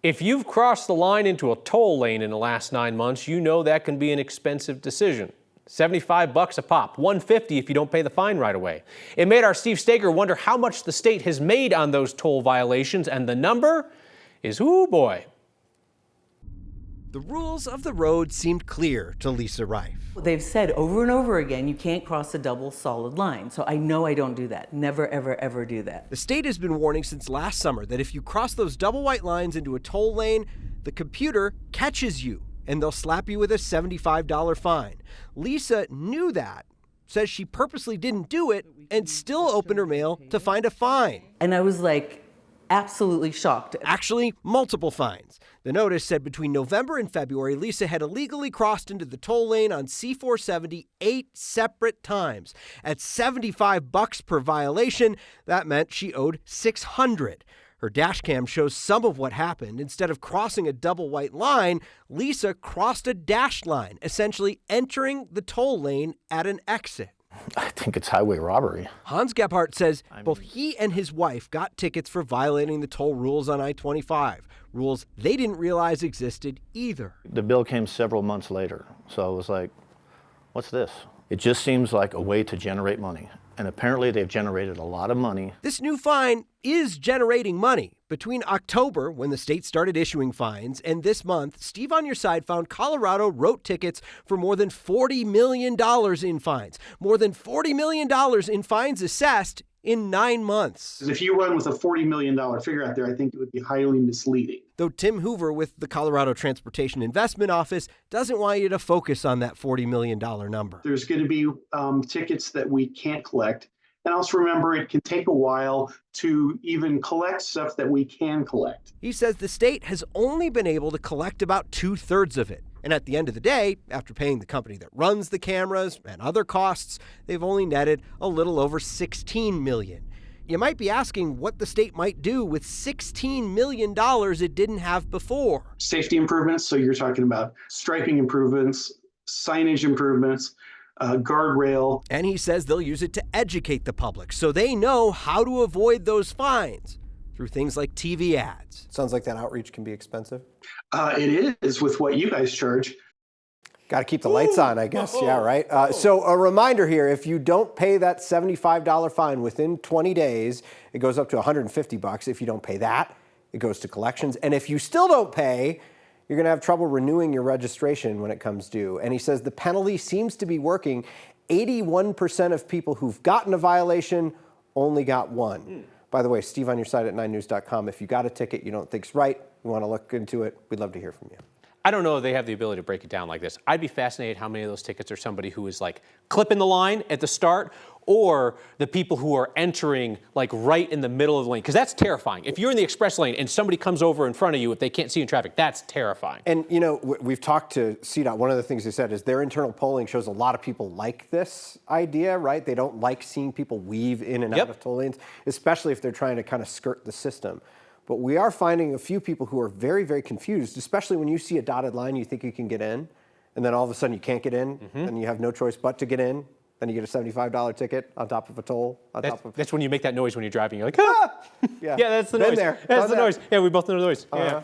If you've crossed the line into a toll lane in the last 9 months, you know that can be an expensive decision. $75 a pop, $150 if you don't pay the fine right away. It made our Steve Stager wonder how much the state has made on those toll violations, and the number is, ooh boy. The rules of the road seemed clear to Lisa Reif. They've said over and over again, you can't cross a double solid line. So I know I don't do that. Never, ever, ever do that. The state has been warning since last summer that if you cross those double white lines into a toll lane, the computer catches you and they'll slap you with a $75 fine. Lisa knew that, says she purposely didn't do it and still opened her mail to find a fine. And I was like, absolutely shocked. Actually, multiple fines. The notice said between November and February, Lisa had illegally crossed into the toll lane on C-470 8 separate times. At $75 per violation, that meant she owed $600. Her dash cam shows some of what happened. Instead of crossing a double white line, Lisa crossed a dashed line, essentially entering the toll lane at an exit. I think it's highway robbery. Hans Gebhardt says both he and his wife got tickets for violating the toll rules on I-25, rules they didn't realize existed either. The bill came several months later, so I was like, what's this? It just seems like a way to generate money. And apparently they've generated a lot of money. This new fine is generating money. Between October, when the state started issuing fines, and this month, Steve on Your Side found Colorado wrote tickets for more than $40 million in fines. More than $40 million in fines assessed in 9 months. If you run with a $40 million figure out there, I think it would be highly misleading. Though Tim Hoover with the Colorado Transportation Investment Office doesn't want you to focus on that $40 million number. There's going to be tickets that we can't collect. And also remember, it can take a while to even collect stuff that we can collect. He says the state has only been able to collect about 2/3 of it. And at the end of the day, after paying the company that runs the cameras and other costs, they've only netted a little over $16 million. You might be asking what the state might do with $16 million it didn't have before. Safety improvements, so you're talking about striping improvements, signage improvements, guardrail. And he says they'll use it to educate the public so they know how to avoid those fines through things like TV ads. Sounds like that outreach can be expensive. It is with what you guys charge. Got to keep the lights on, I guess. Yeah, right. So a reminder here, if you don't pay that $75 fine within 20 days, it goes up to $150. If you don't pay that, it goes to collections. And if you still don't pay, you're going to have trouble renewing your registration when it comes due. And he says the penalty seems to be working. 81% of people who've gotten a violation only got one. By the way, Steve on Your Side at 9news.com. If you got a ticket you don't think's right, you want to look into it, we'd love to hear from you. I don't know if they have the ability to break it down like this. I'd be fascinated how many of those tickets are somebody who is like clipping the line at the start, or the people who are entering like right in the middle of the lane. Because that's terrifying. If you're in the express lane and somebody comes over in front of you if they can't see in traffic, that's terrifying. And you know, we've talked to CDOT. One of the things they said is their internal polling shows a lot of people like this idea, right? They don't like seeing people weave in and out of toll lanes, especially if they're trying to kind of skirt the system. But we are finding a few people who are very, very confused, especially when you see a dotted line, you think you can get in, and then all of a sudden you can't get in, and you have no choice but to get in. Then you get a $75 ticket on top of a toll. That's when you make that noise when you're driving. You're like, ah! Yeah, yeah, that's the noise. There. That's the noise. Yeah, we both know the noise. Yeah.